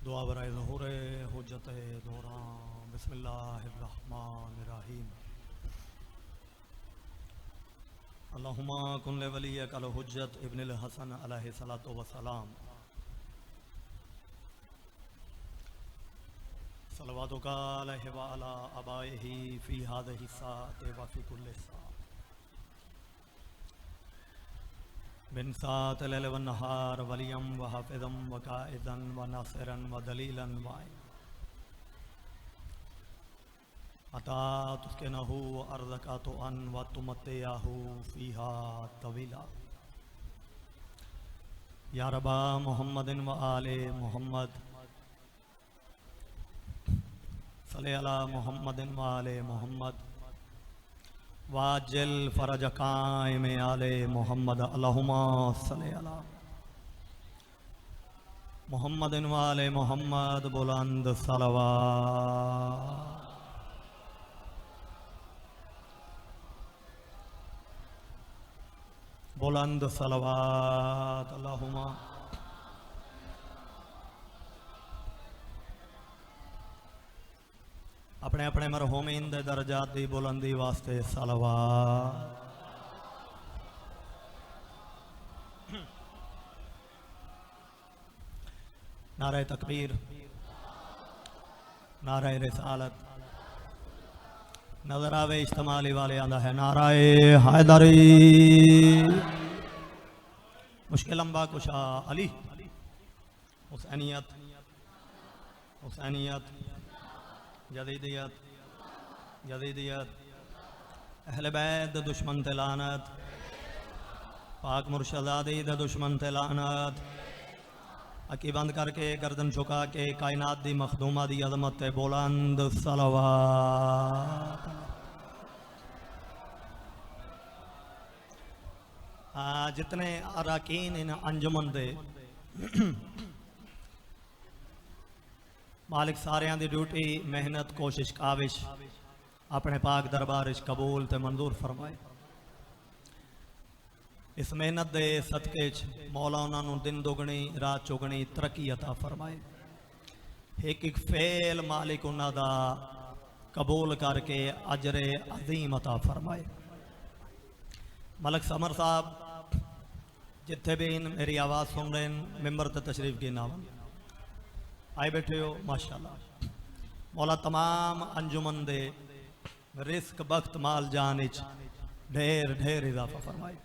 दुआ बराए ज़हूर हुज्जत दोहरा बिस्मिल्लाहिर्रहमानिर्रहीम अल्लाहुम्मा कुन लिवलिय्यकल हुज्जत इब्निल हसन अलैहि सलातो वसलाम सलवातुका अलैहि व अला अबाइही फी हादिहि साअति व फी कुल्लि साअ बिन साअतिल लैल व नहार वलियम व हाफिज़म व काइदन व नासिरन व दलीलन व अता तुस्किनहु व अर्ज़क़तु अन व तुमत्तिअहु फ़ीहा तवीला या रब्बा मुहम्मदिन व आले मुहम्मद सल्लि अला मुहम्मदिन व आले मुहम्मद वाजिल फरज कायम आले मुहम्मद अल्लाहुम्मा सल्लि अला मुहम्मदिन व आले मुहम्मद बुलंद सलवात बुलंद सलवात अल्लाहुम्मा अपने अपने मरहूमीन दे दर्जात दी बुलंदी वास्ते सलवात नारे तकबीर नारे रिसालत नजर आवे इज्तिमाली वाले आंदा है नाराए हैदरी मुश्किल लंबा कुशा अली हुसैनियत हुसैनियत जदीदियत जदीदियत अहले बैत दुश्मन ते लानत पाक मुर्शदादी दे दुश्मन ते लानत अकी बंद करके गर्दन झुका के कायनात दी मखदूमा दी अजमत ते बुलंद सलवात जितने अराकीन इन अंजुमन दे मालिक सारियां दी ड्यूटी मेहनत कोशिश काविश अपने पाक दरबार कबूल ते मंजूर फरमाए इस मेहनत दे सदके मौला उन्होंने दिन दुगनी रात चौगनी तरक्की अता फरमाए एक एक फेल मालिक उन्हों दा कबूल करके अजरे अजीम अता फरमाए मलक समर साहब जिथे भी मेरी आवाज़ सुन रहे हैं मेंबर ते तशरीफ के नाम आए बैठे हो माशाल्लाह मौला तमाम अंजुमन दे रिस्क बख्त माल जान ढेर ढेर इजाफा फरमाए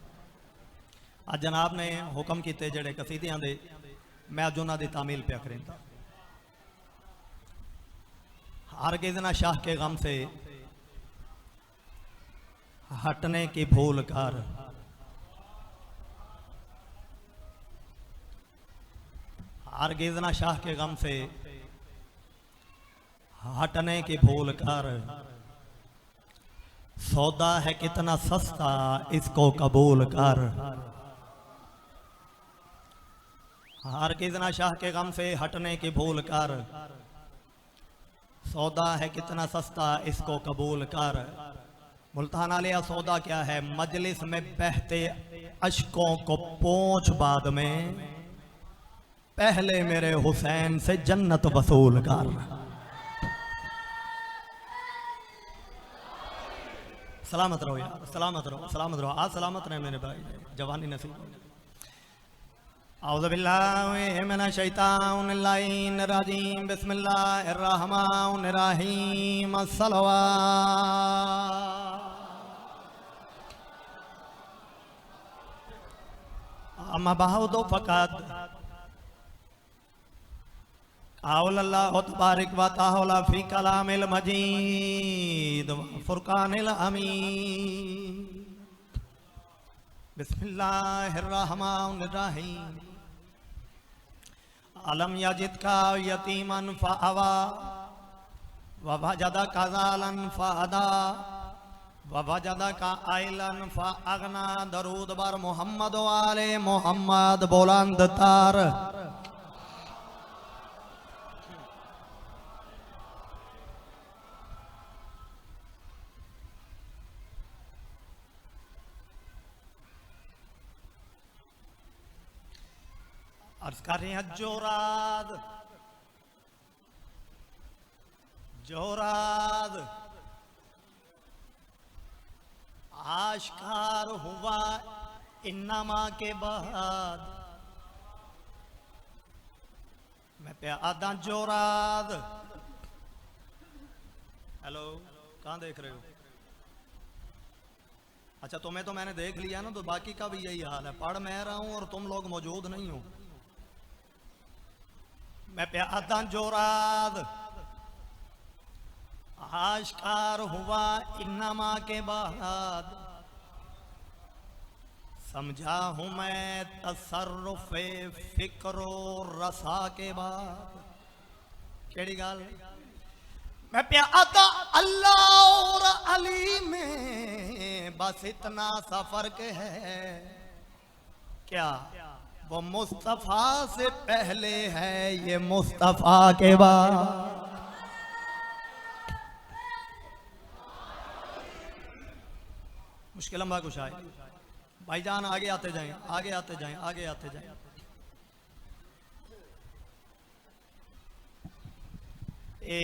आज जनाब ने हुक्म किए जड़े कसीदियां दे मैं अज उन्होंने की तामील पिया करें हर किसी शाह के गम से हटने की भूल कर हर गिजना शाह के गम से हटने की भूल कर सौदा है कितना सस्ता इसको कबूल कर हर गिजना शाह के गम से हटने की भूल कर सौदा है कितना सस्ता इसको कबूल कर मुल्तान आलिया सौदा क्या है मजलिस में बहते अशकों को पोंछ बाद में पहले मेरे हुसैन से जन्नत वसूल कर सलामत रहो यार सलामत रहो आज सलामत रहे मेरे भाई जवानी नसीब औज़ु बिल्लाहि मिनश शैतानिर रजीम बिस्मिल्लाहिर रहमानिर रहीम सल्लल्लाहु अम्मा बअदु फ़क़द अल्लाहु तबारक व तआला फी कलामिल मजीद व फुरकानिल हमीद बिस्मिल्लाहिर रहमानिर रहीम अलम यजिदका यतीमन फअवा व वजदका ज़ालन फअदा व वजदका आइलन फअगना दरूद बर मोहम्मद व आले मोहम्मद बुलंद तार अर्ज कर रहे हैं जोराद जोराद आश्कार हुआ इन्नमा के बाद मैं पे आदा जोराद। हेलो, कहाँ देख रहे हो? अच्छा, तुम्हें तो मैंने देख लिया ना, तो बाकी का भी यही हाल है। पढ़ मैं रहा हूं और तुम लोग मौजूद नहीं हो। मैं पे आदा जोराद आश्कार हुआ इन्नमा के बाद समझा हूं मैं तसर्रुफ़े फिक्रो रसा के बाद। केड़ी गाल? मैं प्यादा अल्लाह और अली में बस इतना सा फर्क है, क्या वो मुस्तफा से पहले है, ये मुस्तफा के बाद। मुश्किल लंबा कुछ आए भाईजान, आगे आते जाएं, आगे आते जाएं, आगे आते जाएं।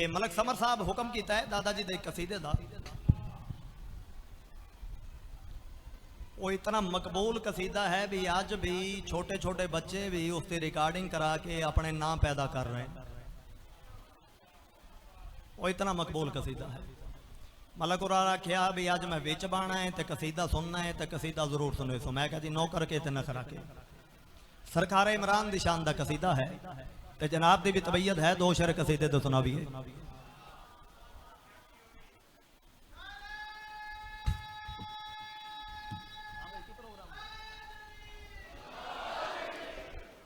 मलक समर साहब हुक्म किया है दादाजी दे कसीदे दा। वो इतना मकबूल कसीदा है भी आज भी छोटे छोटे बच्चे भी उसकी रिकॉर्डिंग करा के अपने नाम पैदा कर रहे हैं। वो इतना मकबूल कसीदा है। मलक उरा आख्या भी आज मैं विच बाना है तो कसीदा सुनना है तो कसीदा जरूर सुने। सो मैं कहा जी नौ करके ते नखरा के सरकार इमरान दी शान दा कसीदा है ते जनाब दी भी तबीयत है। दो शेर कसीदे तो सुना भी है।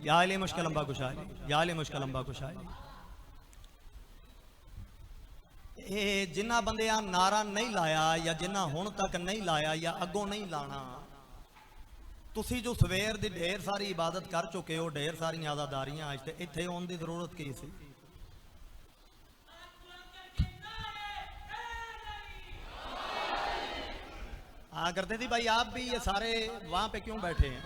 या अली मुश्किल लंबा कुशाली, या अली मुश्किल लंबा कुशाली। जिन्ना बंदियां नारा नहीं लाया या जिन्ना हुण तक नहीं लाया या अगों नहीं लाना, तुसी जो सवेर दी ढेर सारी इबादत कर चुके हो, ढेर सारी आज़ादारियां, अज इत्थे आउण दी जरूरत की सी? हाँ करते थी भाई, आप भी ये सारे वहां पे क्यों बैठे हैं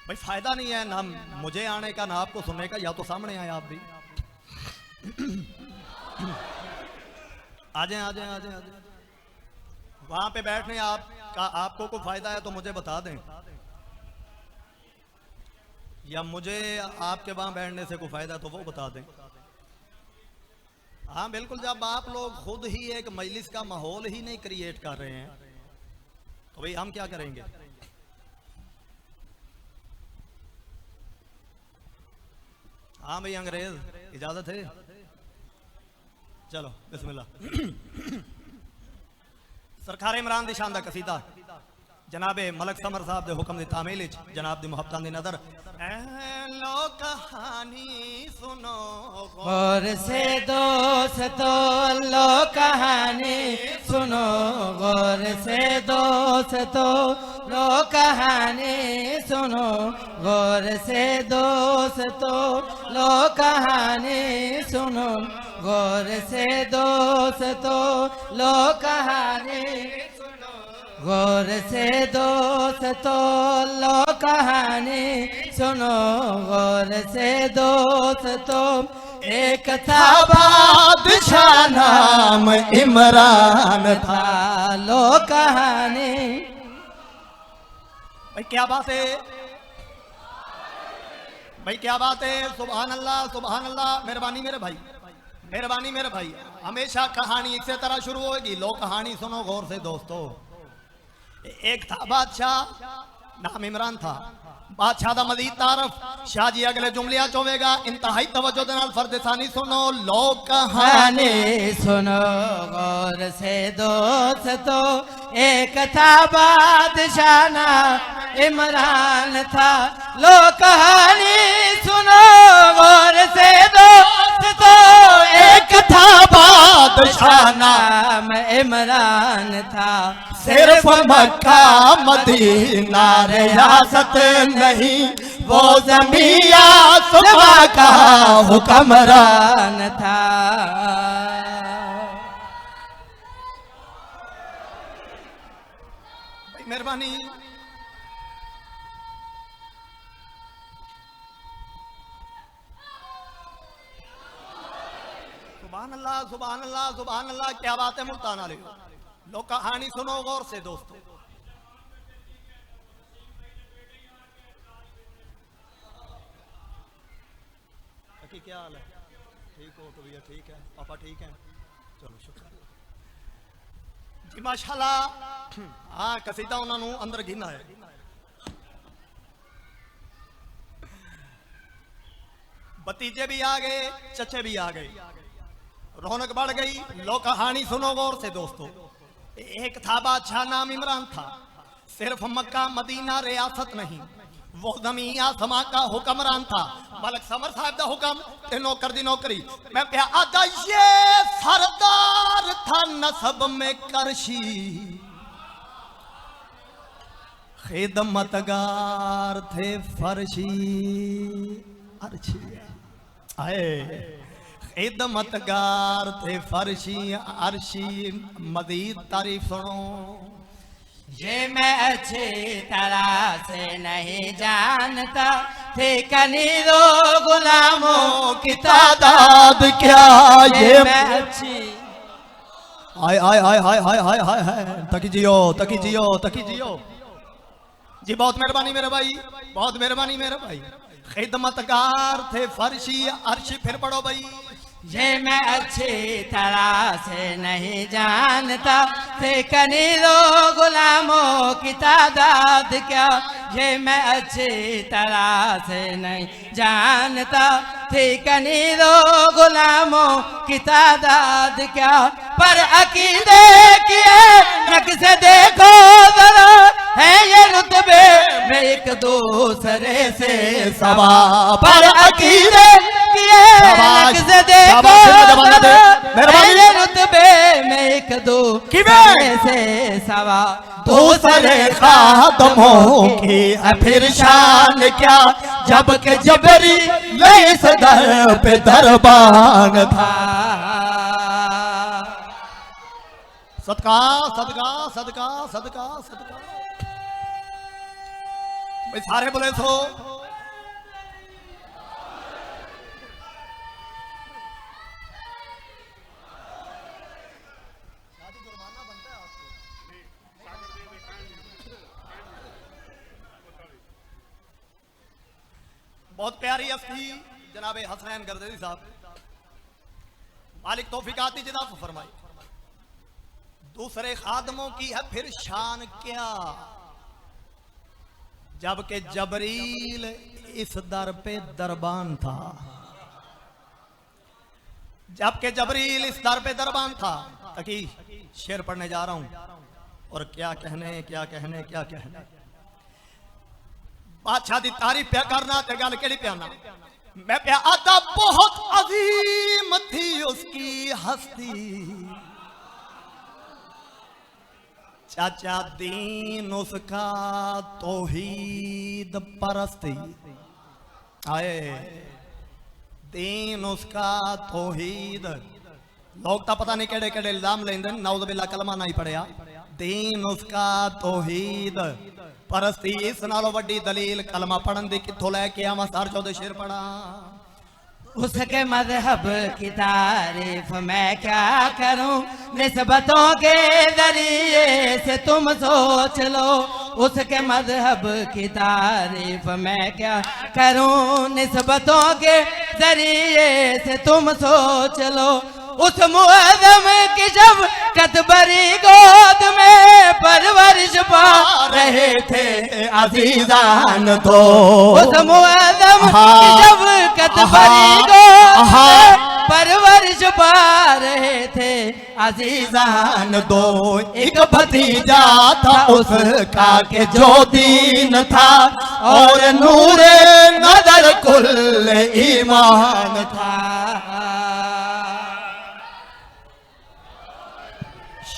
भाई? फायदा नहीं है ना मुझे आने का ना आपको सुनने का। या तो सामने आए आप भी। आ जाए आ जाए आ जाए आ जाए। वहां पे बैठने आपको कोई फायदा है तो मुझे बता दें, या मुझे आपके वहां बैठने से कोई फायदा है तो वो बता दें। हाँ बिल्कुल, जब आप लोग खुद ही एक मजलिस का माहौल ही नहीं क्रिएट कर रहे हैं तो भाई हम क्या करेंगे? हाँ भाई अंग्रेज इजाजत है? चलो बिस्मिल्लाह। सरकार इमरान दी शान दा कसीदा जनाबे मलक समर साहब दे हुक्म दी तामील विच जनाब दी मुहब्बतां दी नजर। लो कहानी सुनो गौर से दोस्तों, लो कहानी सुनो गौर से दोस्तों, लो कहानी सुनो गौर से दोस्तों, लो कहानी सुनो गौर से दोस्तों, लो कहानी गौर से दोस्तों, लो कहानी सुनो गौर से दोस्तों। एक था बादशाह नाम इमरान था, लो कहानी। भाई क्या बात है भाई, क्या बात है। सुभान अल्लाह सुभान अल्लाह। मेहरबानी मेरे भाई, मेहरबानी मेरे भाई। हमेशा कहानी इसी तरह शुरू होगी। लो कहानी सुनो गौर से दोस्तों। एक था बादशाह, नाम इमरान था। बादशाह दा मजीद तारफ शाह जी अगले जुमलिया चोवेगा। इंतहाई तवज्जो दे नाल फर्द सानी सुनो। लो कहानी सुनो गौर से दोस्तों। एक था बादशाह नाम इमरान था, लो कहानी सुनो गौर से दोस्तों। एक था बादशाह नाम इमरान था, सिर्फ मक्का मदीना रियासत नहीं, वो ज़मीन आसमां का हुक्मरान था। मेहरबानी। अल्लाह सुभान अल्लाह सुभान अल्लाह। क्या बात है मुल्तान वाले, लो कहानी सुनो गौर से दोस्तों। क्या हाल है? ठीक हो तो भैया? ठीक है पापा, ठीक है, चलो शुक्र जी माशाल्लाह। हाँ कसीदा उन्होंने अंदर गिना है। भतीजे भी आ गए, चचे भी आ गए, रौनक बढ़ गई। लो कहानी सुनो गौर से दोस्तों। एक था बादशाह, नाम इमरान था। सिर्फ मक्का मदीना रियासत नहीं, वो ज़मीन आसमां का हुक्मरान था। मलक समर साहब दा हुक्म ते नौकर दी नौकरी। मैं क्या आदा ये सरदार था नसब में करशी, खिदमतगार थे फर्शी अर्शी आए, खिदमतगार थे फर्शी अर्शी। मजीद तारीफ सुनो। ये मैं अच्छी तरह से नहीं जानता थे कनीरो गुलामों की तादाद क्या। ये मैं अच्छी हाय हाय हाय हाय हाय हाय हाय हाय। तकी जियो तकी जियो तकी जियो जी। बहुत मेहरबानी मेरे भाई, बहुत मेहरबानी मेरे भाई। खिदमतगार थे फर्शी अर्शी। फिर पढ़ो भाई। ये मैं अच्छी तरह से नहीं जानता थे कनीरों गुलामों की तादाद क्या। ये मैं अच्छी तरह से नहीं जानता थे कनीरों गुलामों की तादाद क्या। पर अकीदे किए नक से देखो जरा, है ये रुतबे में एक दूसरे से सवा। पर अकीदे किए नक से देखो मेरे रुतबे में एक दूसरे से सवा। दूसरे खादमों की फिर शान क्या, जबकि जबरी इस दर पे दरबान था। सदका सदका सदका सदका सदका। भाई सारे बोले तो बहुत प्यारी हस्ती जनाबे हसनैन गर्देदी साहब, मालिक तौफीकात जिदा फरमाई। दूसरे खादमों की है फिर शान क्या, जबकि जबरील इस दर पे दरबान था। जबकि जबरील इस दर पे दरबान था। तकी शेर पढ़ने जा रहा हूं और क्या कहने क्या कहने क्या कहने। बादशाह दी तारीफ पे करना ते गल केड़ी प्याना। मैं प्या आता बहुत अजीम थी उसकी हस्ती, चाचा दीन उसका तौहीद परस्ती। आए दीन उसका तौहीद। लोग तो पता नहीं केड़े केड़े इल्जाम लेंदे, नाउज़ बिल्लाह कलमा नहीं पढ़िया। दीन उसका तौहीद परस्ती। इस नालों वड्डी दलील कलमा पढ़न दी किथों लैके आवां। सार 14 शेर पढ़ा। उसके मजहब की तारीफ मैं क्या करूं, निस्बतों के जरिए से तुम सोच लो। उसके मजहब की तारीफ मैं क्या करूं, निस्बतों के जरिए से तुम सोच लो। उस मुअज़्ज़म की जब कतबरी गोद में परवरिश पा रहे थे अज़ीज़ान तो। उस मुअज़्ज़म की जब कतबरी गोद में परवरिश पा रहे थे अज़ीज़ान दो। एक भतीजा था उसका के जो दीन था, और नूरे नजर कुल ईमान था।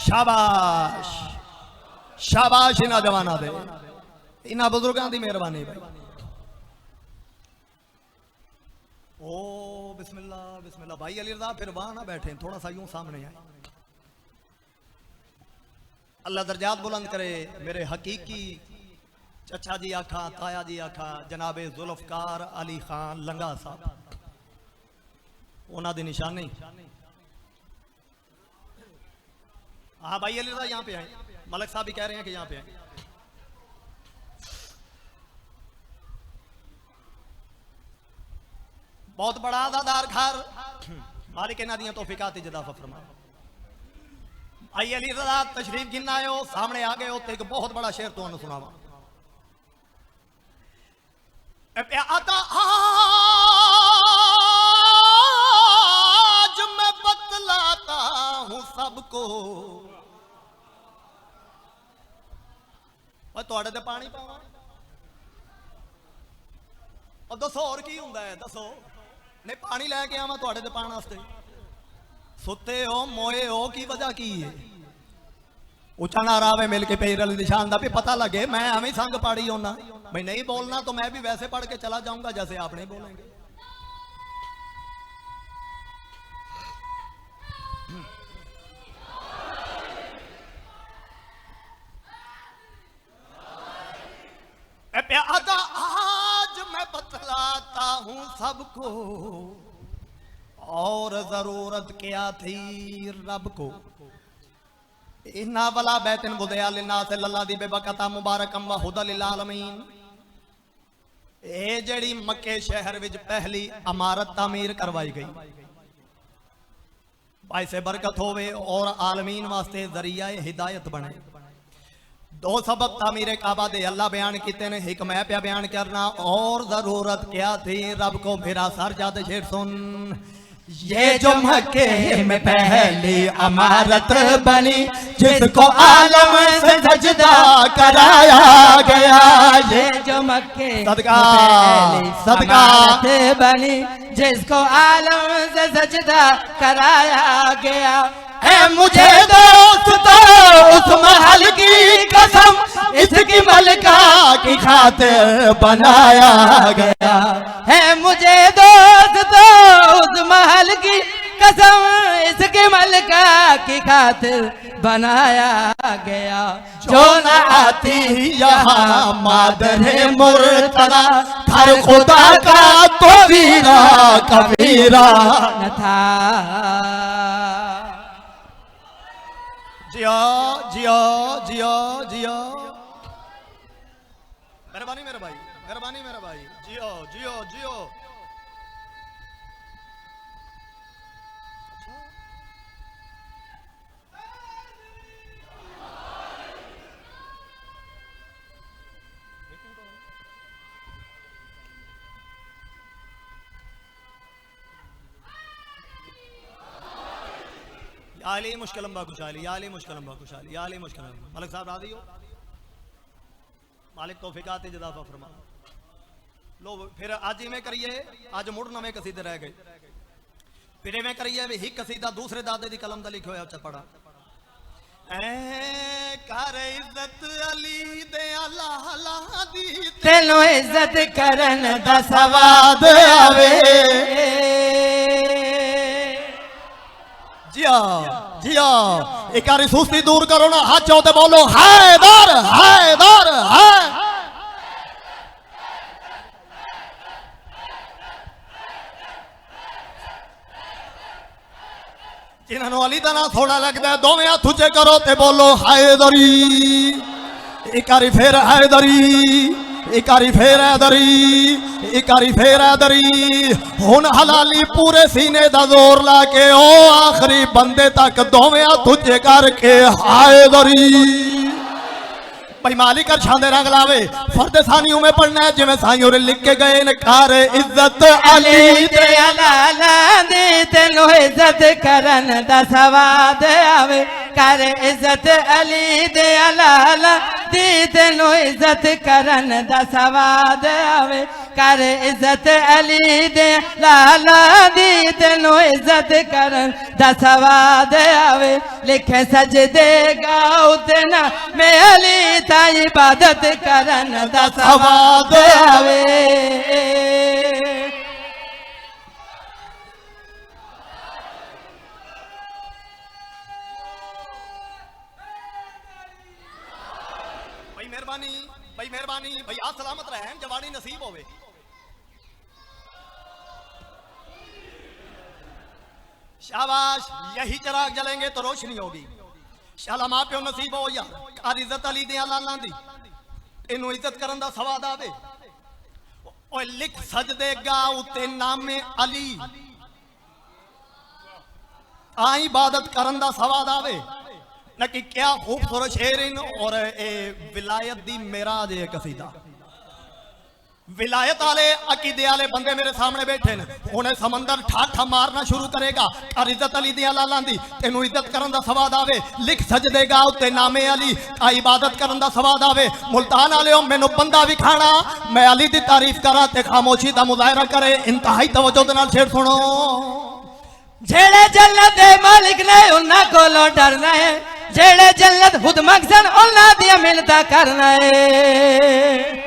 शाबाश शाबाश इन्हां जवाना दे, इन्हां बुजुर्गों की मेहरबानी भाई। ओ बिस्मिल्लाह बिस्मिल्लाह। भाई अली रज़ा फिर वहां ना बैठे, थोड़ा सा यूं सामने आए। अल्लाह दर्जात बुलंद करे। मेरे हकीकी चचा जी आखा, ताया जी आखा, जनाबे जुल्फकार अली खान लंगा साहब, उन्हां दी निशानी हाँ भाई अली रजा यहाँ पे आए, मलक साहब भी कह रहे हैं कि यहाँ पे आए। बहुत बड़ा आजादार घर, मालिक नादियां तौफीकात जदा फरमा। आई अली रजा तशरीफ गिनना आए हो, सामने आ गए हो तो एक बहुत बड़ा शेर तो सुनावा। आता आज मैं बतलाता हूं सबको, ਤੁਹਾਡੇ ਤੇ ਪਾਣੀ ਪਾਵਾਂ ਉਹ ਦੱਸੋ ਹੋਰ ਕੀ ਹੁੰਦਾ ਹੈ ਦੱਸੋ। ਨਹੀਂ ਪਾਣੀ ਲੈ ਕੇ ਆਵਾਂ ਤੁਹਾਡੇ ਤੇ ਪਾਣ ਵਾਸਤੇ। ਸੁੱਤੇ ਹੋ ਮੋਏ ਹੋ ਕੀ ਵਜ੍ਹਾ ਕੀ ਹੈ। ਉੱਚਾ ਨਾ ਰਾਵੇ ਮਿਲ ਕੇ ਪੈਰ ਵਾਲੀ ਨਿਸ਼ਾਨ ਦਾ ਵੀ ਪਤਾ लगे। मैं ਐਵੇਂ संग पाड़ी होना, मैं नहीं बोलना तो मैं भी वैसे पढ़ के चला जाऊंगा जैसे आप नहीं बोलेंगे। आज मैं बतलाता हूं सबको, और जरूरत क्या थी रब को। इन्ना वला बैतन बुदया लिन्नास लल्ला दी बेबकता मुबारकम व हुदा लिल आलमीन। ए जड़ी मक्के शहर विच पहली इमारत तामीर करवाई गई, बाइसे बरकत होवे और आलमीन वास्ते जरिया हिदायत बने। दो सबक तामीर काबा दे अल्लाह बयान किते ने, एक मैं पे बयान करना। और जरूरत क्या थी रब को, मेरा सर जाते शेर सुन। ये जो मक्के में पहली इमारत बनी, जिसको आलम से सजदा कराया गया। ये जो मक्के सदका सदका बनी, जिसको आलम से सजदा कराया गया। है मुझे दोस्तों उस महल की कसम, इसकी मलका की खातिर बनाया गया। है मुझे दोस्तों उस महल की कसम, इसकी मलका की खातिर बनाया गया। जो न आती यहाँ मादरे मुर्तदा, घर खुदा का तो वीरा कबीरा न था। जिया जिया जिया जिया, मेहरबानी मेरे भाई, मेहरबानी मेरे भाई, जियो जियो जियो। याली मुश्किलम बाकुशाली, याली मुश्किलम बाकुशाली, याली मुश्किलम। मलिक साहब राजी हो? मालिक तौफीकात जदाफा फरमा। लो फिर आज इवें करिए, आज मुड़ नवे कसीदे रह गए। फिर इवें करिए भी एक कसीदा दूसरे दादे दी कलम दा लिखिया होया उच्चा पढ़ा। कर इज्जत अली दे अल्लाह दी, तेनों इज्जत करन दा सवाद आवे। जिया जिया, एक सुस्ती दूर करो ना, हाथ चौथे बोलो हैदर हैदर है। जिन्होंने अली दा नाम थोड़ा लगता है, दोवें हाथ उच्चे करो ते बोलो हैदरी। एक फिर हैदरी, एक फिर हैदरी, एक फिर हैदरी। हुन हलाली पूरे सीने दा जोर ला के ओ आखिरी बंदे तक दोवें हाथ उच्चे करके हैदरी। भाई मालिक छांदे रंग लावे। फर्द सानियों में पढ़ना है जिवें साइयों रे लिख के गए ने। कर इज्जत अली दे अल्लाह दी, तेनों इज्जत करन दा सवाद आवे। कर इज्जत अली दे अल्लाह दी, तेनों इज्जत करन दा सवाद आवे। कर इज्जत अली दे अल्लाह दी, तेनों इज्जत करन दा सवाद आवे। लिखे सजदे गाओ तेना मैं अली ता इबादत करन दा सवाद आवे। भाई मेहरबानी भाई आ सलामत रहें, जवानी नसीब होवे। शाबाश, यही चिराग जलेंगे तो रोशनी होगी। शाला मां प्यो नसीब हो यार कर इज्जत अली दियां लालां दी इनू इज्जत करन दा सवाद आवे ओए लिख सजदेगा उते नामे अली आ इबादत करन दा सवाद आवे ना कि क्या खूबसूरत शेर इन और ए विलायत दी मेराज है कसीदा विलायत आले अकीदे आले बंदे मेरे सामने बैठे ने उन्हें समंदर ठाठा मारना शुरू करेगा और इज्जत अली दियां लालां दी तेनू इज्जत करन दा सवाद आवे लिख सजदेगा उत्ते नामे अली आ इबादत करन दा सवाद आवे मुल्तान आलेओ मैनू बंदा भी खाना मैं अली दी तारीफ करा ते खामोशी दा मुजाहरा करे इंतहाई तवज्जो दे नाल शेर सुनो जेड़े जन्नत दे मालिक ने उन्हां कोलों डरना है जेड़े जन्नत खुद मकसद उन्हां दी मिन्नतां करना है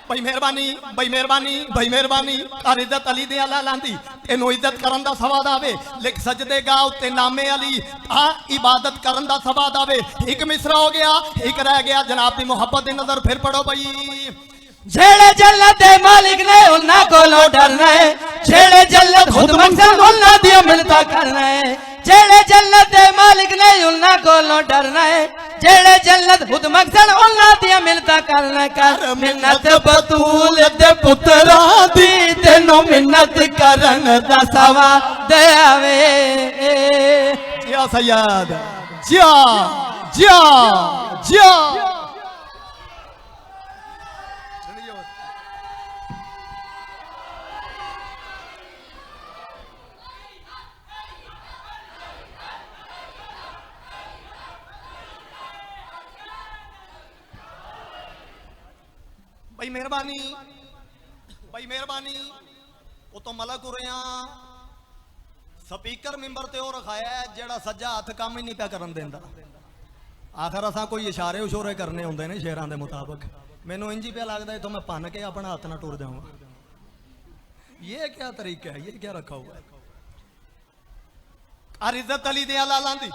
भाई मेहरबानी भाई मेहरबानी भाई मेहरबानी कर इज्जत अली दे लालां दी तेनू इज्जत करन दा सवाद आवे लिख सजदेगा उत्ते नामे अली आ इबादत करन दा सवाद आवे एक मिसरा हो गया एक रह गया जनाब दी मोहब्बत दी नजर फिर पढ़ो भाई जेड़े जन्नत दे मालिक ने उन्हां कोलों डरना है जेड़े जन्नत खुद मकसद उन्हां दी मिन्नतां करना है जेड़े जन्नत दे मालिक ने उन्हां कोलों डरना है जेड़े जन्नत खुद मकसद उन्हां दी मिन्नतां करना कर मिन्नत बतूल दे पुत्तरां दी तेनू मिन्नत करन दा सवाद आवे जिया सैयद जिया जिया जिया भाई मेहरबानी वो तो मलक उरिया स्पीकर मिंबर ते रखाया है जेड़ा सज्जा हथ काम ही नहीं पिया करन देंदा आखिर असा कोई इशारे उशोरे करने होंदे ने शेरां दे मुताबिक मैनू इंज ही पिया लगदा है तो मैं भन के अपना हाथ ना टुर जाऊंगा ये क्या तरीका है ये क्या रखा हुआ है और इज्जत अली दे लालां दी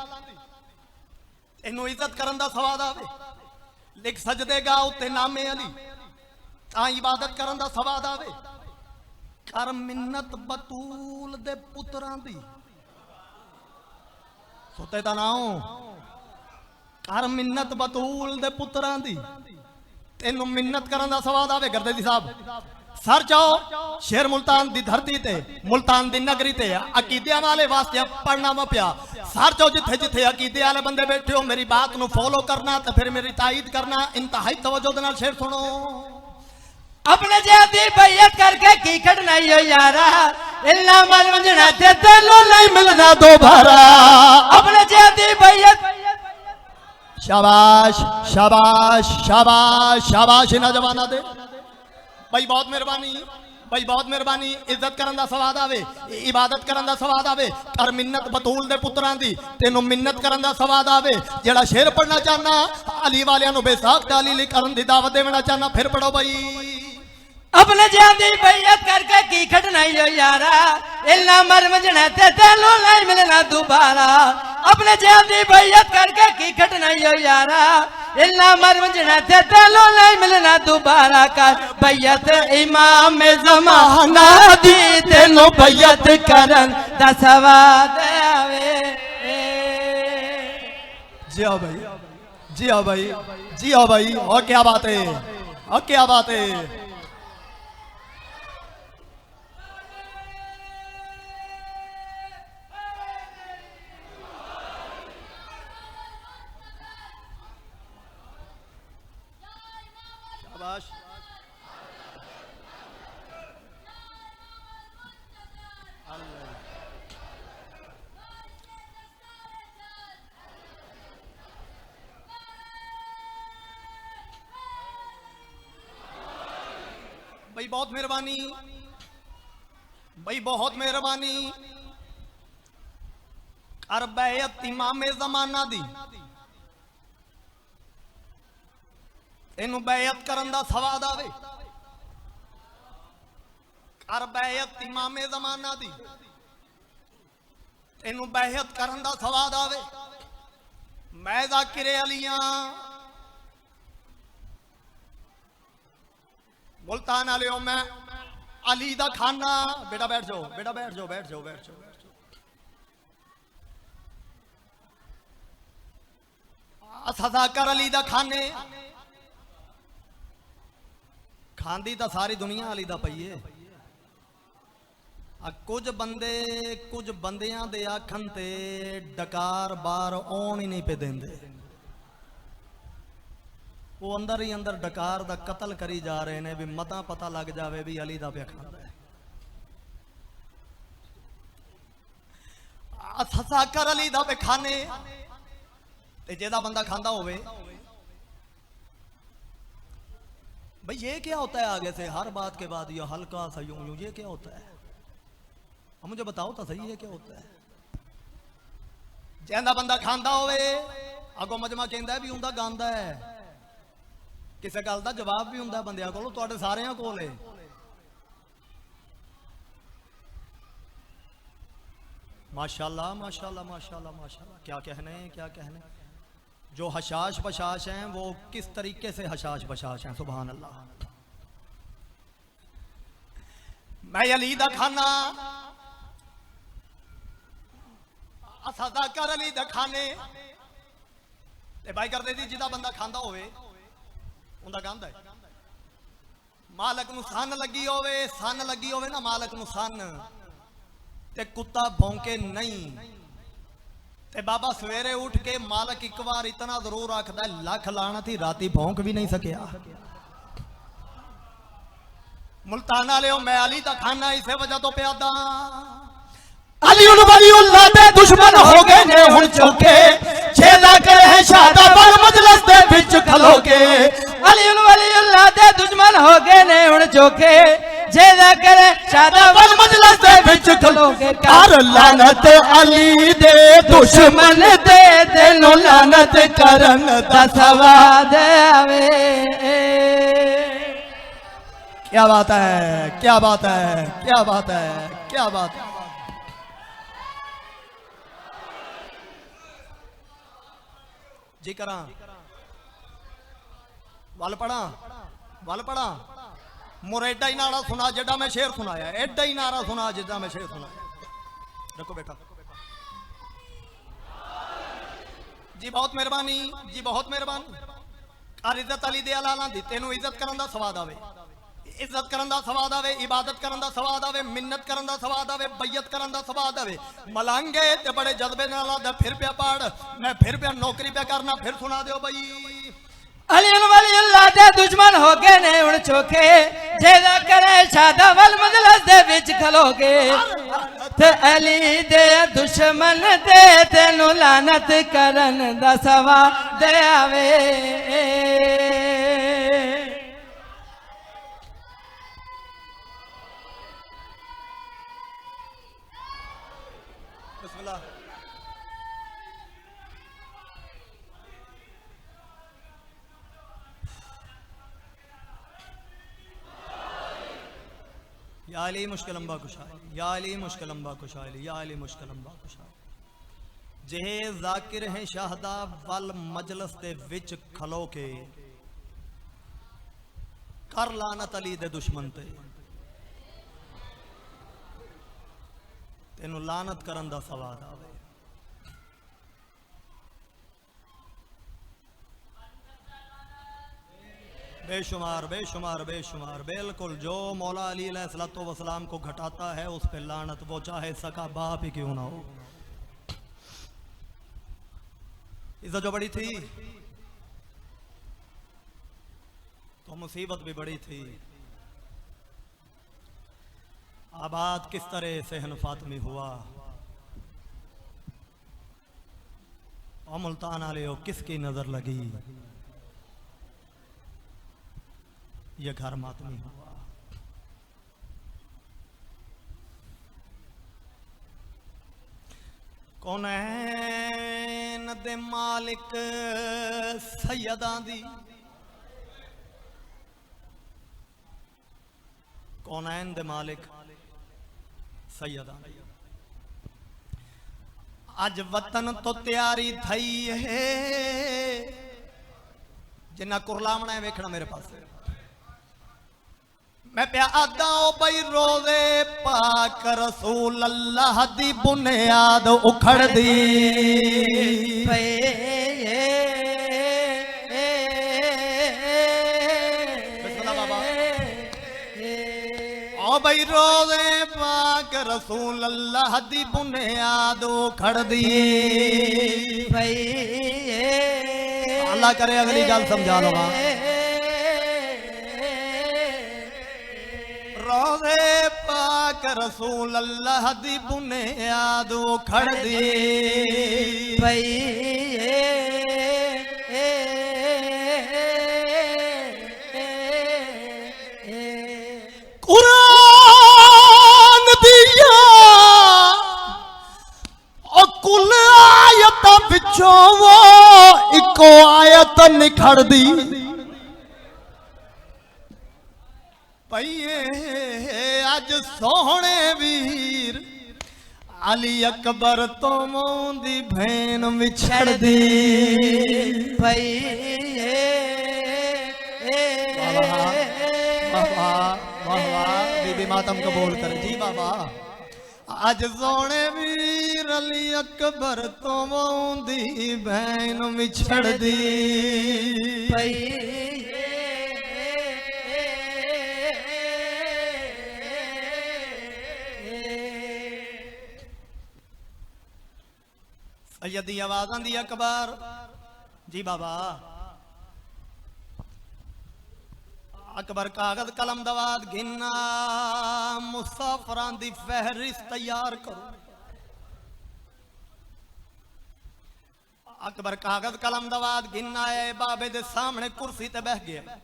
इनू इज्जत करन दा सवाद आवे लिख सजदेगा उत्ते नामे अली आ इबादत करन दा सवाद आवे कर मिन्नत बतूल दे पुत्रां दी सोते दा नाओ कर मिन्नत बतूल दे पुत्रां दी तेनू मिन्नत करन दा सवाद आवे गर्देदी साहब सर जाओ शेर मुल्तान दी धरती ते मुल्तान दी नगरी ते अकीदे वाले वास्ते पढ़ना वा पिया सर जाओ जिथे जिथे अकीदे वाले बंदे बैठे हो मेरी बात नू फॉलो करना ते फिर मेरी ताईद करना इंतहाई तवज्जो दे नाल शेर सुनो अपने जैदी बैयत करके की कटनाई हो यारा इल्ला मन मंजना ते तेनू नहीं मिलना दोबारा अपने जैदी बैयत शाबाश शाबाश शाबाश शाबाश नौजवाना दे भाई बहुत मेहरबानी इज्जत करन दा सवाद आवे इबादत करन दा सवाद आवे कर मिन्नत बतूल दे पुत्रां दी तेनू मिन्नत करन दा सवाद आवे जेड़ा शेर पढ़ना चाहना अली वालियां नू बेसाख तालील करन दी दावत देना चाहना फिर पढ़ो भाई अपने जैदी बैयत करके की कटनाई हो यारा इल्ला मर मंजना ते तेनू नहीं मिलना दोबारा अपने जैदी बैयत करके की कटनाई हो यारा इल्ला मर मंजना ते तेनू नहीं मिलना दोबारा कर बैयत इमाम ज़माना दी तेनू बैयत करन दा सवाद आवे जिया भाई जिया भाई जिया भाई और क्या बात है और क्या बात है भाई बहुत मेहरबानी भाई बहुत मेहरबानी और बैयत इमाम ज़माना दी इनू बैयत करन दा सवाद आवे और बैयत इमाम ज़माना दी इनू बैयत करन दा सवाद आवे मैं ज़ाकिर अलियां मुल्तान आलियो मैं अली दा खाना बेटा बैठ जाओ बेटा बैठ जाओ बैठ जाओ बैठ जाओ बैठ जाओ सदाकर अली दा खाने खांदी तो सारी दुनिया अली दा पईए कुछ बंदे कुछ बंदियां दे आखन ते डकार बार आउण ही नहीं पे देंदे वो अंदर ही अंदर डकार दा कतल करी जा रहे ने भी मता पता लग जावे भी अली दा पे खांदा है सदाकर अली दा पे खाने ते जेदा बंदा खांदा होवे भाई ये क्या होता है आगे से हर बात के बाद ये हल्का सा यूं यूं ये क्या होता है अब मुझे बताओ तो सही है क्या होता है जेंदा बंदा खांदा होवे अगो मजमा कहंदा है भी हुंदा गांदा है किसी गल दा जवाब भी हुंदा बंदियां कोल तुहाडे सारियां कोल है माशाल्लाह माशाल्लाह माशाल्लाह माशाल्लाह क्या कहने जो हशाश बशाश हैं वो किस तरीके से हशाश बशाश हैं सुभान अल्लाह मैं अली दा खाना सदाकर अली दा खाने ते भाई कर दे जिदा बंदा खांदा होवे उंदा गांदा है मालक नू सन लगी होवे ना मालक नू सन ते कुत्ता भौंके नहीं ते बाबा सवेरे उठ के मालक एक बार इतना जरूर आखदा है लख लानत ही राती भौंक भी नहीं सकिया मुल्तान वाले मैं अली दा खाना इसे वजह तो प्यादा अली वलीउल्लाह दे दुश्मन हो गए ने हुण चौके छेदा करे है शादा पर मजलिस दे विच खलो के अली वलीउल्लाह दे दुश्मन हो गए ने हुण चौके छेदा करे शादा पर मजलिस दे विच खलो के कर लानत अली दे दुश्मन दे तेनू लानत करन दा सवाद आवे क्या बात है क्या बात है क्या बात है क्या बात है जी करा वल पढ़ा मुर एडा ही नारा सुना जेडा मैं शेर सुनाया एडा ही नारा सुना जिदा मैं शेर सुनाया रखो बेटा जी बहुत मेहरबानी जी बहुत मेहरबानी और इज्जत अली दे अलाला दी तेनू इज्जत करन दा सवाद आवे इज्जत करन दा सवाद आवे इबादत करन दा सवाद आवे मिन्नत करन दा सवाद आवे बैयत करन दा सवाद आवे मलांगे ते बड़े जज्बे नाल दा फिर पे पढ़ मैं फिर पे नौकरी पे करना फिर सुना दियो भाई अली वलीउल्लाह दे दुश्मन हो गए ने हुण चोखे जेदा करे शादा वल मजलिस दे विच खलोगे ते अली दे दुश्मन दे तेनू लानत करन दा सवाद आवे या अली मुश्किल अम्बा कुशाली या अली मुश्किल अम्बा कुशाली या अली मुश्किल अम्बा कुशाली जे जाकिर हैं शाहदा वल मजलस दे विच खलो के कर लानत अली दे दुश्मन ते तेनू लानत करन दा सवाद आवे बेशुमार बेशुमार बेशुमार बिल्कुल जो मौला अली अलैहिस्सलातु वस्सलाम को घटाता है उस पे लानत वो चाहे सका बाप ही क्यों ना हो इज्जत जो बड़ी थी तो मुसीबत भी बड़ी थी आबाद किस तरह सहन फातमी हुआ और मुल्तान वाले हो किसकी नजर लगी ये घर मातमी हुआ कौनैन दे मालिक सैयदां दी कौनैन दे मालिक सैयदां दी अज वतन तो तैयारी थई है जिन्ना कुरलावना है वेखना मेरे पास मैं प्या आदा बई रोज़े पाक रसूल अल्लाह दी बुनियाद उखड़ दी ओ भाई रोज़े पाक रसूल अल्लाह दी बुनियाद खड़ दी भाई अल्लाह करे अगली गल समझा लवा रोज़े पाक रसूल अल्लाह दी बुनियाद खड़ दी भाई कुरान दिया और कुल आयत पिछों वो इको आयत निखड़ दी पईए अज सोहने वीर अली अकबर तो मोंदी भैन विछड़ दी भाई बीबी मातम कबूल कर जी बाबा अज सोने वीर अली अकबर तो मोंदी भैन विछड़ दी भाई सैयदी आवाज आंदी अकबर जी बाबा अकबर कागज कलम दवाद गिना मुसाफरां दी फहरिस्त तैयार करो अकबर कागज कलम दवाद गिना है बाबे दे सामने कुर्सी ते बैठ गया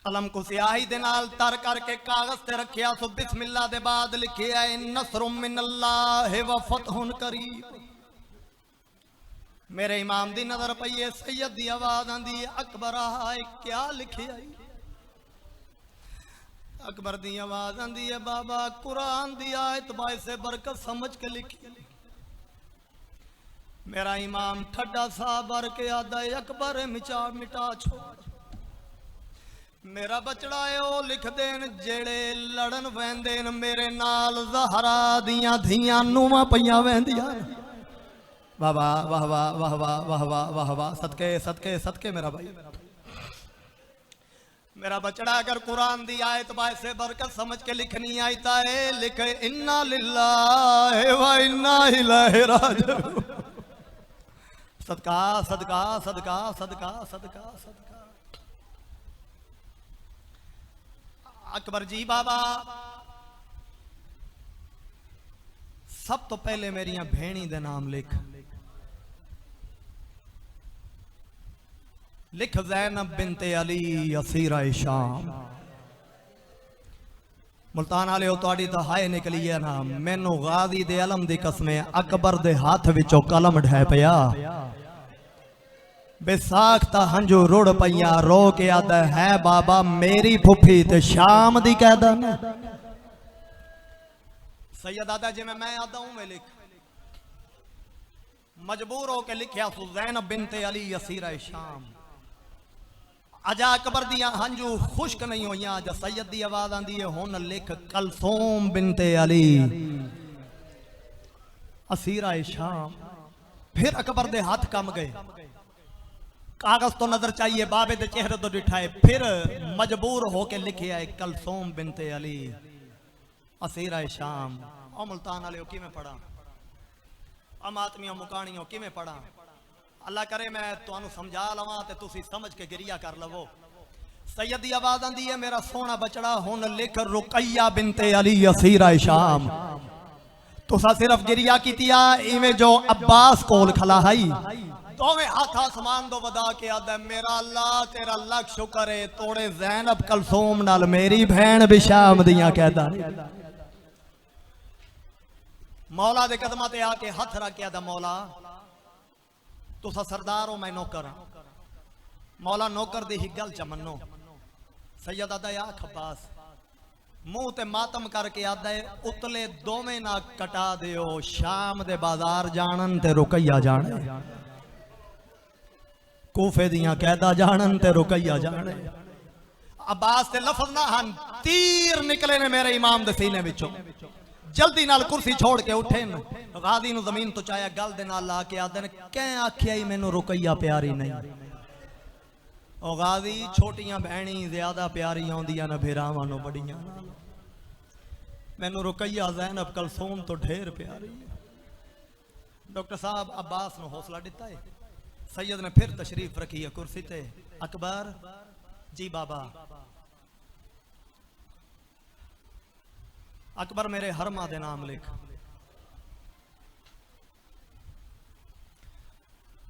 कलम को स्याही दे नाल तर करके कागज ते रखिया सो बिस्मिल्लाह दे बाद लिखिया है नसरुम मिनल्लाह व फतहुन करीब मेरे इमाम दी नजर पई है सैयद दी आवाज आंदी है अकबर आए क्या लिखे आई अकबर दी आवाज आंदी है बाबा कुरान दी आयत बाइसे बरकत समझ के लिखी मेरा इमाम ठड्डा सा भर के आदा है अकबर मिटा मिटा छोड़ मेरा बचड़ा है वो लिख देन जेड़े लड़न वैंदे न मेरे नाल ज़हरा दियां धियां नूवां पईयां वैंदियां वाह वाह वाह वाह वाह वाह वाह वाह वाह वाह सदके सदके सदके मेरा भाई मेरा बचड़ा अगर कुरान दी आयत बाय से बरकत समझ के लिखनी आईता है लिख इन्ना लिल्लाहि व इन्ना इलैहि राजिऊन सदका सदका सदका सदका सदका सदका अकबर जी बाबा सब तो पहले मेरिया भेणी दे नाम लिख लिख ज़ैनब बिनते अली असीरा शाम मुल्तान वाले तुहाडी तो हाय निकली है ना मैनू गाजी दे अलम दी कसमें अकबर दे हाथ विचों कलम ढह पिया बेसाख्ता हंजू रुड़ पईया रो के आदा है बाबा मेरी फुफी ते शाम दी कहदा ना सैयद आदा जिवें मैं आदा हूं मैं लिख मजबूर हो के लिखिया ज़ैनब बिनते अली असीरा शाम अजा अकबर दिया हंजू खुश्क नहीं हुई अज सैयद दी आवाज आंदी है हुन लिख कलसूम बिनते अली असीरा शाम फिर अकबर दे हाथ कम गए कागज तो नजर चाहिए बाबे दे चेहरे तो दिखाए फिर मजबूर होके लिखे आए कलसूम बिनते अली असीरा शाम और मुल्तान वाले किवें पढ़ा अमातमियां मुकानियों किवें पढ़ा अल्लाह करे मैं तुहानू समझा लवां ते तुसी समझ के गिरिया कर लवो सैयद दी आवाज आंदी है मेरा सोना बचड़ा हुन लिख रुकैया बिनते अली असीरा शाम तुसा सिर्फ गिरिया कीतिया इवें जो अब्बास कोल खला हई दोवें हाथ आसमान दो वदा के आदा मेरा अल्लाह तेरा लख शुक्र है तोड़े ज़ैनब कलसूम नाल मेरी भैन भी शाम दियां कहदा मौला दे कदमां ते आके हथ रख के आदा मौला तुसा सरदार हो मैं नौकर मौला नौकर दी ही गल च मन्नो सैयद आदा या खब्बास मुंह ते मातम करके आदा है उतले दोवें ना कटा दियो शाम दे बाजार जानन ते रुकैया जाने कूफे दियां कैदा जानन ते रुकैया जाने अब्बास ते लफ्ज ना हन तीर निकले ने मेरे इमाम दे सीने विचों जल्दी नाल कुर्सी छोड़ के उठे गाजी नु जमीन तो चाया गल दे नाल ला के आदे ने कै आखिया ही मैनू रुकैया प्यारी नहीं ओ गाजी छोटियां बहनी ज्यादा प्यारी आउंदियां न भेरावां नु बड़ियां नाल मैनू रुकैया ज़ैनब कलसूम तो ढेर प्यारी है। डॉक्टर साहब अब्बास ने हौसला दिता है। सैयद ने फिर तशरीफ रखी है कुर्सी ते। अकबर जी बाबा, अकबर मेरे हरमा दे नाम लिख,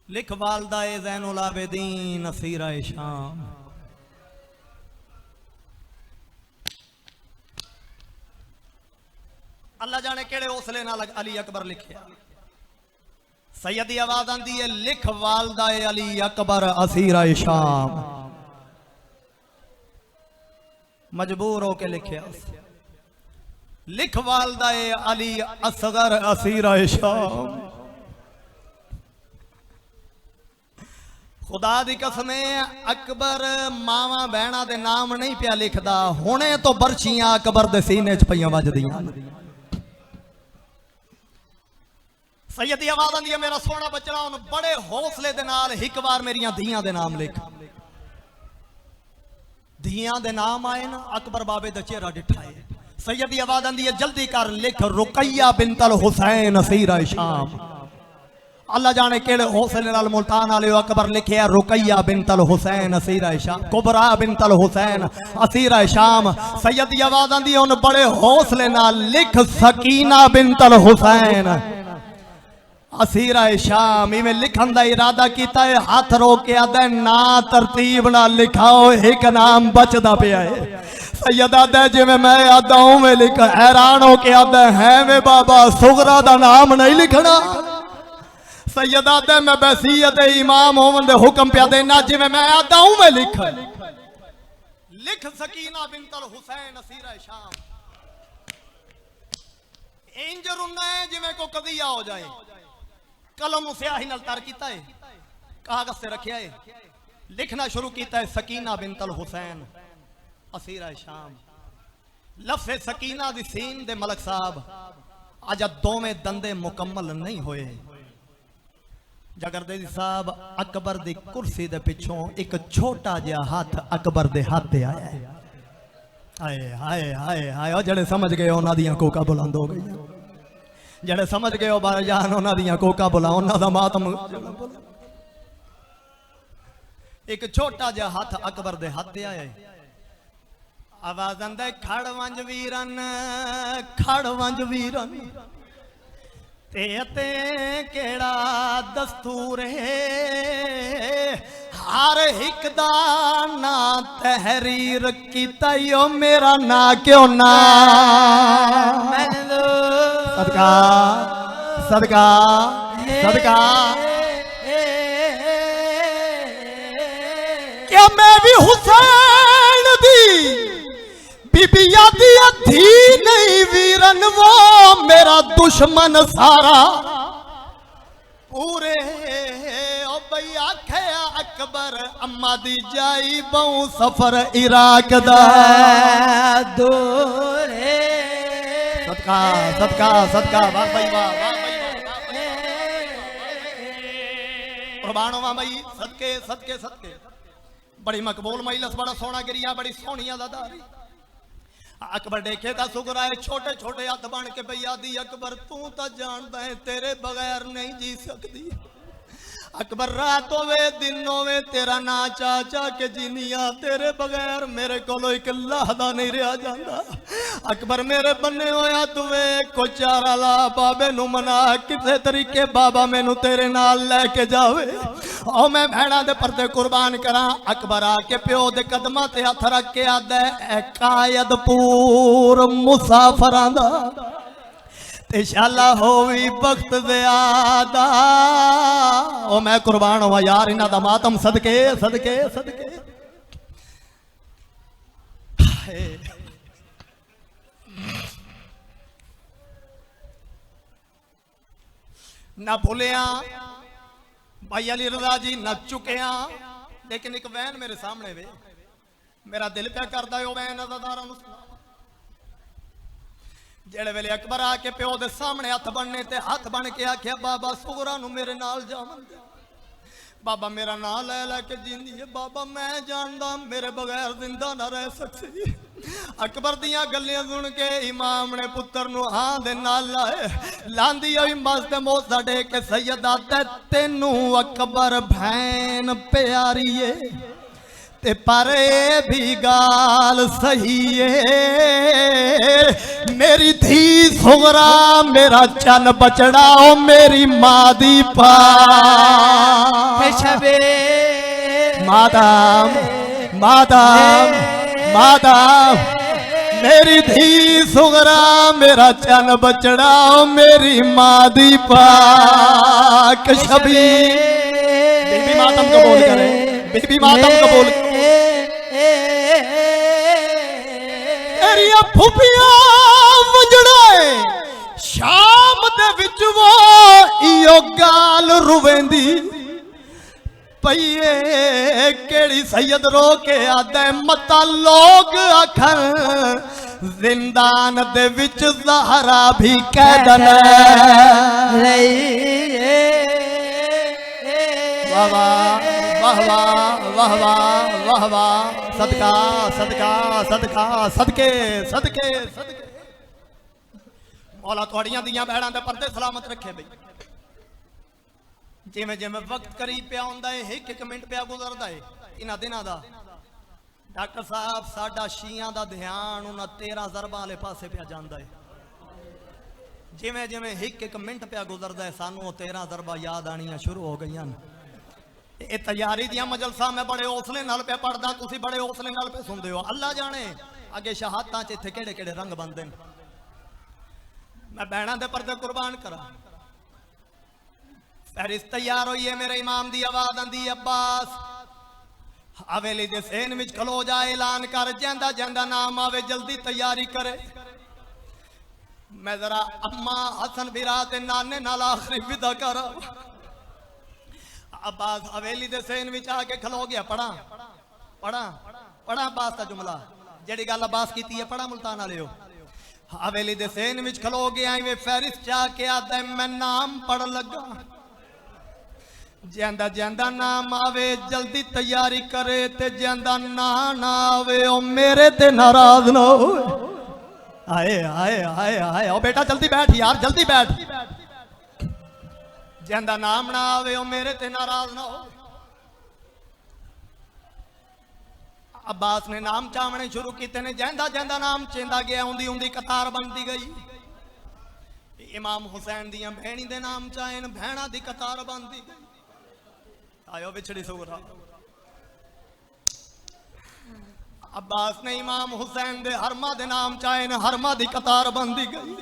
लिख वालदा ए ज़ैनुल आबिदीन असीरा ए शाम। अल्लाह जाने केड़े हौसले नाल अली अकबर लिखे। सैयद दी आवाज आंदी है, लिख वालदा ए अली अकबर असीरा ए शाम। मजबूर होके लिखे, लिख वालदा ए अली असगर असीरा ए शाम। खुदा दी कसम अकबर मावा बहना दे नाम नहीं पिया लिखदा, हुणे तो बर्छियां अकबर दे सीने च पईयां वजदियां। सैयद दी आवाज आंदी है, मेरा सोना बचना उन बड़े हौसले दे नाल एक बार मेरियां धियां दे नाम लिख। धियां दे नाम आए ना, अकबर बाबे दा चेहरा डिठाए। सैयद दी आवाज आंदी है, जल्दी कर लिख रुकैया बिनतल हुसैन असीरा शाम। अल्लाह जाने केड़े हौसले नाल मुल्तान वाले अकबर लिखे रुकैया बिनतल हुसैन असीरा शाम, कुबरा बिनतल हुसैन असीरा शाम। सैयद दी आवाज आंदी है, उन बड़े हौसले नाल लिख सकीना बिनतल हुसैन असीरा शाम। इवें लिखन का इरादा किया है, हाथ रोक के आदा ना तरतीब ना लिखाओ, एक नाम बचदा पिया है। सैयद आदा जिवें मैं आदा उवें लिख, हैरान हो के आदा है वे बाबा सुगरा दा नाम नहीं लिखना। सैयद आदा मैं वसीयत इमाम होवन दे हुक्म पिया देना, जिवें मैं आदा उवें लिख। लिख सकीना बिनतल हुसैन असीरा शाम। इंज रुना है जिवें को कदिया हो जाए। कलम स्याही नाल तर किया है, कागज से रखा है, लिखना शुरू किया है सकीना बिनतल हुसैन असीरा शाम। लफ्ज़ सकीना दी सीन दे मलक साहब अज दोवें दंदे मुकम्मल नहीं होए। जगरदेजी साहब अकबर दी कुर्सी दे पिछों एक छोटा जिहा हाथ अकबर दे हाथ ते आया है। हाय हाय हाय हाय, जड़े समझ गए उन्हां दियां कोका बुलंद हो गई। जड़े समझ गए बार जान उन्हां दियां कोका बुला, उन्हां दा मातम। एक छोटा जिहा हाथ अकबर दे हाथ ते आया है। आवाज आंदा खड़ वंज वीरन, खड़ वंज वीरन ते केड़ा दस्तूर है, हर एक दा ना तहरीर कीता यो मेरा ना क्यों ना। सदका सदका सदका क्या मैं भी हुसैन दी बीबिया दी थी नहीं वीरन, वो मेरा दुश्मन सारा पूरे। ओ भैया खया अकबर अम्मा दी जाई बहु सफर इराक दा दूरे। सदका सदका सदका, वाह भाई वाह, वाह भाई कुर्बान होवा भाई, सदके सदके सदके। बड़ी मकबूल मजलिस, बड़ा सोना गिरिया, बड़ी सोहनी अदादारी। अकबर देखे ता सुगरा है, छोटे छोटे हथ बन के भैया दी अकबर तू तो जानता है तेरे बगैर नहीं जी सकती। अकबर रात होवे दिन होवे तेरा ना चा चा के जीनिया, तेरे बगैर मेरे कोलो एक लहदा नहीं रहा जाता। अकबर मेरे बन्ने होया तुवे को चारा ला, बाबे नु मना किसे तरीके बाबा मैनू तेरे नाल लेके जावे, ओ मैं भैणा दे परदे कुर्बान करा। अकबर आके प्यो दे कदमां ते हथ रख के आदा है कायदपुर मुसाफरां दा शाला होवी बख्त ज़्यादा। ओ मैं कुर्बान हुआ यार इन्हां दा मातम सदके सदके सदके। ना भूलिया भाई अली रज़ा जी, न चुकिया, लेकिन एक वैन मेरे सामने वे, मेरा दिल प्या करदा है ओ वैन अज़ादारां नूं सुना। जेड़े वेले अकबर आके प्यो दे सामने हथ बनने ते हथ बन के आख्या बाबा सुगरा नू मेरे नाल जावन दे। बाबा मेरा नाम ले लेके जींदी है। बाबा मैं जानदा मेरे बगैर जिंदा ना रह सकती। अकबर दियां गल्लियां सुन के इमाम ने पुत्र नु हां दे नाल लाए। लांदी होई मस्त मोसा डे के सैयदा तेनू अकबर भैन प्यारी है ते पर ए भी गाल सही है। मेरी धी सुगरा मेरा चन बचड़ा ओ मेरी माँ दी पा शबे मादाम मादाम मादाम मेरी धी सुगरा मेरा चन बचड़ा ओ मेरी माँ दी पाक शबी। बीबी मातम कबूल करे, बीबी मातम कबूल करे। तेरिया फुफियां वजड़ाए शाम दे विच वो इयो गाल रुवेंदी पईए केड़ी सैयद रो के आदे मता लोग आखन जिंदान दे विच ज़हरा भी कैदन वाह वाह वाह वाह वाह वाह सदका सदका सदका सदके सदके सदके। मौला तुहाड़ियां दियां भैणां दे पर्दे सलामत रखे बई। जिवें जिवें वक्त करीब पिया हुंदा है एक एक मिनट पिया गुजरदा है इन्हां दिनां दा। डॉक्टर साहब साडा शियां दा ध्यान उन्हां 13 ज़रबां वाले पासे पिया जांदा है। जिवें जिवें एक एक मिनट पिया गुजरदा है सानू 13 ज़रबां याद आनियां शुरू हो गईयां। ये तैयारी दियां मजलसा मैं बड़े हौसले नाल पे पढ़दा, तुसी बड़े हौसले नाल पे सुनदे हो। अल्लाह जाने अगे शहादतां च इत्थे केड़े केड़े रंग बनदे ने। मैं भैणां दे पर्दे कुर्बान करा। फहरिस्त तैयार होई है मेरे इमाम दी आवाज आंदी अब्बास हवेली दे सेन विच खलो जा ऐलान कर जांदा जांदा नाम आवे जल्दी तैयारी करे। मैं जरा अम्मा हसन बिरा ते नाने नाल आखिरी विदा करा। अब्बास हवेली दे सेन विच आके खलो गया। पढ़ा पढ़ा पढ़ा अब्बास का जुमला जेड़ी गल अब्बास कीती है पढ़ा मुल्तान वालेओ। हवेली दे सेन विच खलो गया इवें फहरिस्त जाके आदा मैं नाम पढ़ लगा। जांदा जांदा नाम आवे जल्दी तैयारी करे ते जांदा ना आवे ओ मेरे ते नाराज ना हो। आए आए आए आए ओ बेटा जल्दी बैठ यार जल्दी बैठ। जांदा नाम ना आवे ओ मेरे ते नाराज ना हो। अब्बास ने नाम चावने शुरू किए ने। जांदा जांदा नाम चेंदा गया उंदी उंदी कतार बनती गई। इमाम हुसैन दियां भैणी दे नाम चाहे भैणा दी कतार बनती गई। आयो बिछड़ी सुगरा। अब्बास ने इमाम हुसैन दे हरमा दे नाम चाहे हरमा दी कतार बनती गई।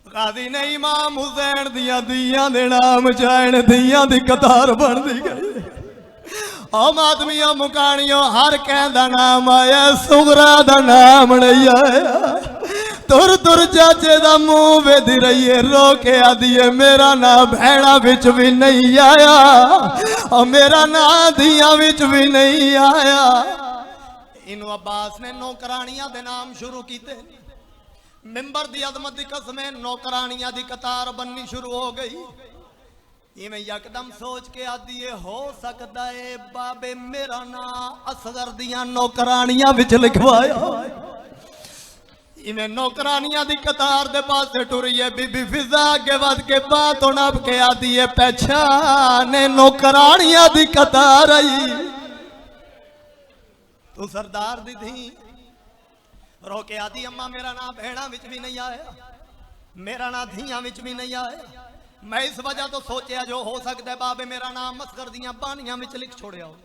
गाजी ने इमाम हुसैन दियां दियां दे नाम चाहे दियां दी कतार बनती गई। आम आदमियों मुकानियों हर कहदा नाम आया सुगरा दा नाम नहीं आया। तुर तुर चाचे दा मुंह वेदी रही है रो के आदि है मेरा ना भैणा विच भी नहीं आया और मेरा ना दियां विच भी नहीं आया। इनू अब्बास ने नौकरानियां दे नाम शुरू किए। मिंबर दी अजमत दी कसमें नौकरानियां दी कतार बननी शुरू हो गई। इवें यकदम सोच के आदि हो सकता है बाबे मेरा ना असगर दियां नौकरानियां विच लिखवाया। इवें नौकरानियां दी कतार दे पासे टुरी है। बीबी फिजा के वध के बात नब के आदि है पहचाने नौकरानियां दी कतार आई। तू सरदार दी थी रो के आदि अम्मा मेरा ना भेड़ा विच भी नहीं आया मेरा ना धियां विच भी नहीं आया। मैं इस वजह तो सोचा जो हो सकता है बाबे मेरा नाम मस्कर दियां बानियां विच लिख छोड़िया हो।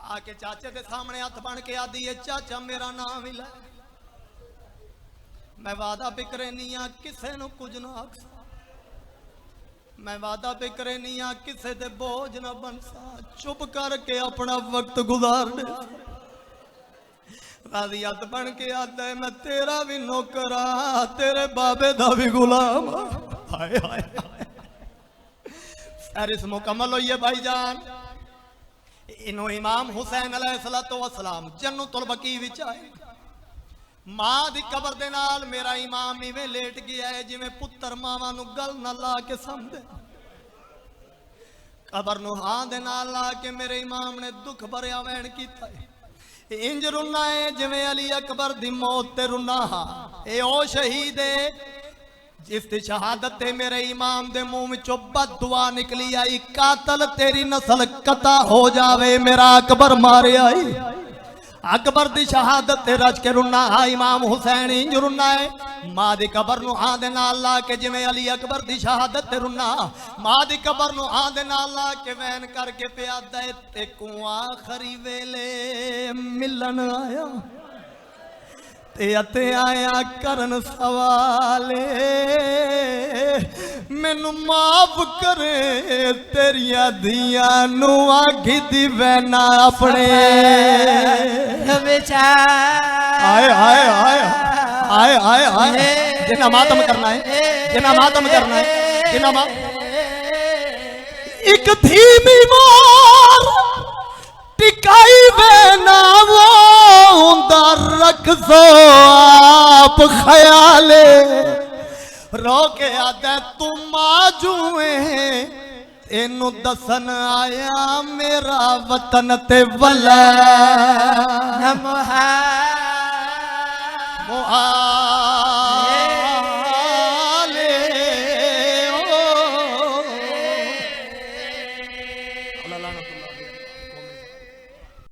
आके चाचे के सामने हथ बन के आदि है चाचा मेरा नाम ही लै। मैं वादा भी करे नहीं आ किसे नू कुछ ना आख। मैं वादा भी करे नहीं आ किसे दे बोझ ना बनसा। चुप करके अपना वक्त गुजार दे। राजी हथ बन के आता है मैं तेरा भी नौकरा तेरे बाबे दा भी गुलाम। हाय हाय फहरिस्त मुकम्मल हुई है भाईजान। इनो इमाम हुसैन अलैहिस्सलाम जन्नतुल बकी विच आए। मां दी कबर दे नाल मेरा इमाम इवें लेट गया है जिवें पुत्र मावां नू गल ना ला के समझे। कबर नूं हां दे नाल ला के मेरे इमाम ने दुख भरिया वैन कीता है। इंज रुना है जिवें अली अकबर दी मौत ते रुना हा। ए ओ शहीद है जिसकी शहादत ते मेरे इमाम दे मुंह विचों बददुआ निकली आई, कातल तेरी नस्ल कता हो जावे, मेरा अकबर मारे आई। अकबर दी शहादत ते रज के रुना हा इमाम हुसैन इंज रुना है। मां दी कबर नूं हां दे नाल ला के जिवें अली अकबर दी शहादत ते रुना, मां दी कबर नूं हां दे नाल ला के वैन करके प्यादा ते को आखरी वेले मिलन आया ते अते आया करन सवाले, मैनू माफ करे तेरिया दिया नू आखी दी वैना अपने। आए आए आए आए आए आए जिन्ना मातम करना है, जिन्ना मातम करना है, जिन्ना एक धीमी मोर टिकाई वैना वो हुंदा रख सो आप ख्याले, रो के आदा तू माजूए तेनू दसन आया मेरा वतन ते वला।